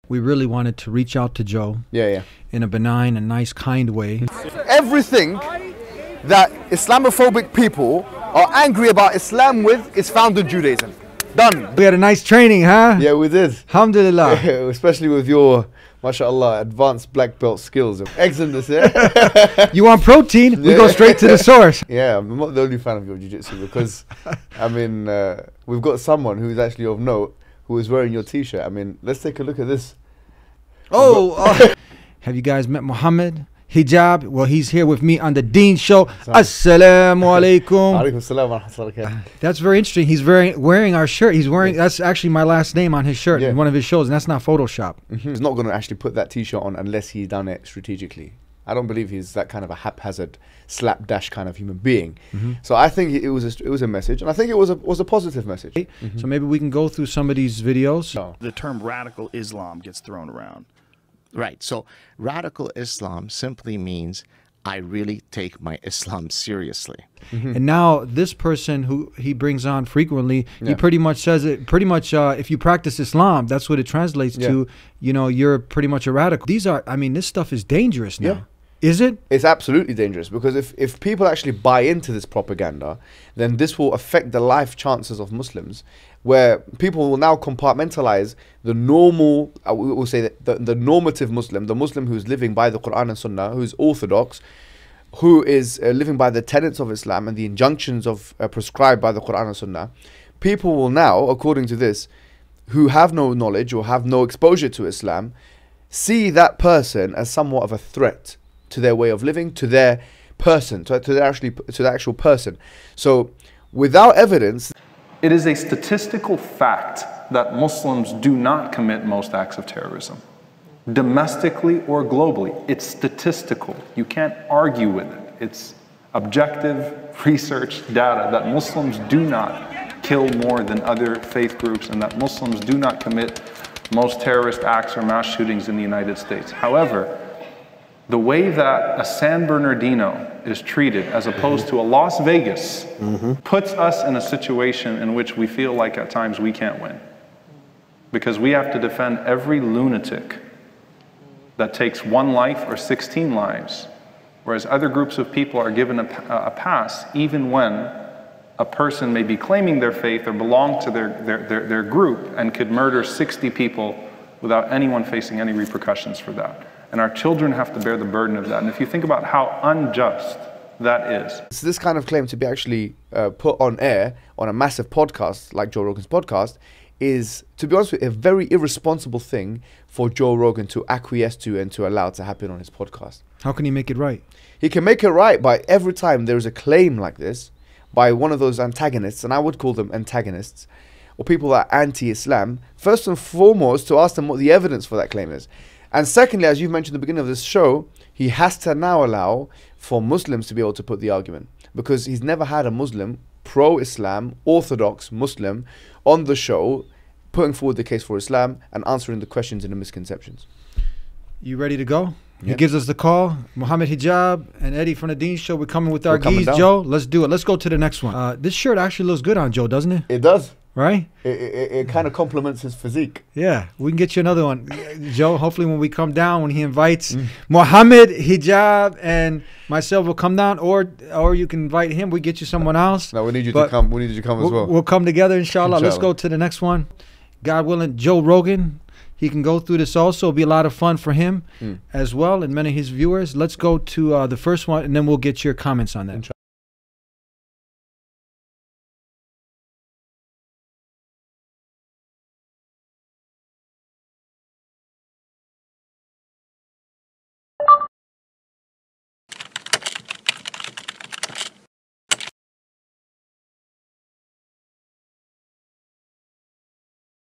We really wanted to reach out to Joe. Yeah. In a benign and nice, kind way. Everything that Islamophobic people are angry about Islam with is found in Judaism. Done. We had a nice training, huh? Yeah, we did. Alhamdulillah. Especially with your, mashallah, advanced black belt skills. Excellent this, yeah? You want protein? We go straight to the source. Yeah, I'm not the only fan of your jiu-jitsu because, I mean, we've got someone who's actually of note who is wearing your t-shirt. I mean, let's take a look at this. Oh, have you guys met Muhammad Hijab? Well, he's here with me on the Dean Show. Assalamu alaikum. Alaikum salam wa rahmatullahi. That's very interesting. He's wearing our shirt. He's wearing, that's actually my last name on his shirt in one of his shows, and that's not Photoshop. He's not going to actually put that t-shirt on unless he's done it strategically. I don't believe he's that kind of a haphazard, slapdash kind of human being. So I think it was a message, and I think it was a positive message. So maybe we can go through some of these videos. The term radical Islam gets thrown around. Right. So radical Islam simply means I really take my Islam seriously. And now this person who he brings on frequently, he pretty much says it, if you practice Islam, that's what it translates to, you know, you're pretty much a radical. These are, I mean, this stuff is dangerous now. Is it? It's absolutely dangerous because if people actually buy into this propaganda, then this will affect the life chances of Muslims, where people will now compartmentalize the normal, we will say that the normative Muslim, the Muslim who's living by the Quran and Sunnah, who's orthodox, who is living by the tenets of Islam and the injunctions of prescribed by the Quran and Sunnah. People will now, according to this, who have no knowledge or have no exposure to Islam, see that person as somewhat of a threat to their way of living, to their person, to the actual person. So without evidence, it is a statistical fact that Muslims do not commit most acts of terrorism, domestically or globally. It's statistical. You can't argue with it. It's objective research data that Muslims do not kill more than other faith groups and that Muslims do not commit most terrorist acts or mass shootings in the United States. However, the way that a San Bernardino is treated as opposed to a Las Vegas puts us in a situation in which we feel like at times we can't win. Because we have to defend every lunatic that takes 1 life or 16 lives, whereas other groups of people are given a pass even when a person may be claiming their faith or belong to their group and could murder 60 people without anyone facing any repercussions for that. And our children have to bear the burden of that. And if you think about how unjust that is. So this kind of claim to be actually put on air on a massive podcast like Joe Rogan's podcast is, to be honest with you, a very irresponsible thing for Joe Rogan to acquiesce to and to allow to happen on his podcast. How can he make it right? He can make it right by every time there is a claim like this by one of those antagonists, and I would call them antagonists, or people that are anti-Islam, first and foremost to ask them what the evidence for that claim is. And secondly, as you've mentioned at the beginning of this show, he has to now allow for Muslims to be able to put the argument, because he's never had a Muslim, pro-Islam, orthodox Muslim on the show putting forward the case for Islam and answering the questions and the misconceptions. You ready to go? He gives us the call. Muhammad Hijab and Eddie from the Dean Show. We're coming with our geese, Joe. Let's do it. Let's go to the next one. This shirt actually looks good on Joe, doesn't it? It does. Right? It kind of complements his physique. Yeah, we can get you another one, Joe. Hopefully when we come down, when he invites Muhammad Hijab and myself will come down, or you can invite him. We get you someone else. No, we need you to come. We need you to come as well. We'll come together, inshallah. Let's go to the next one. God willing, Joe Rogan. He can go through this also. It'll be a lot of fun for him as well and many of his viewers. Let's go to the first one, and then we'll get your comments on that.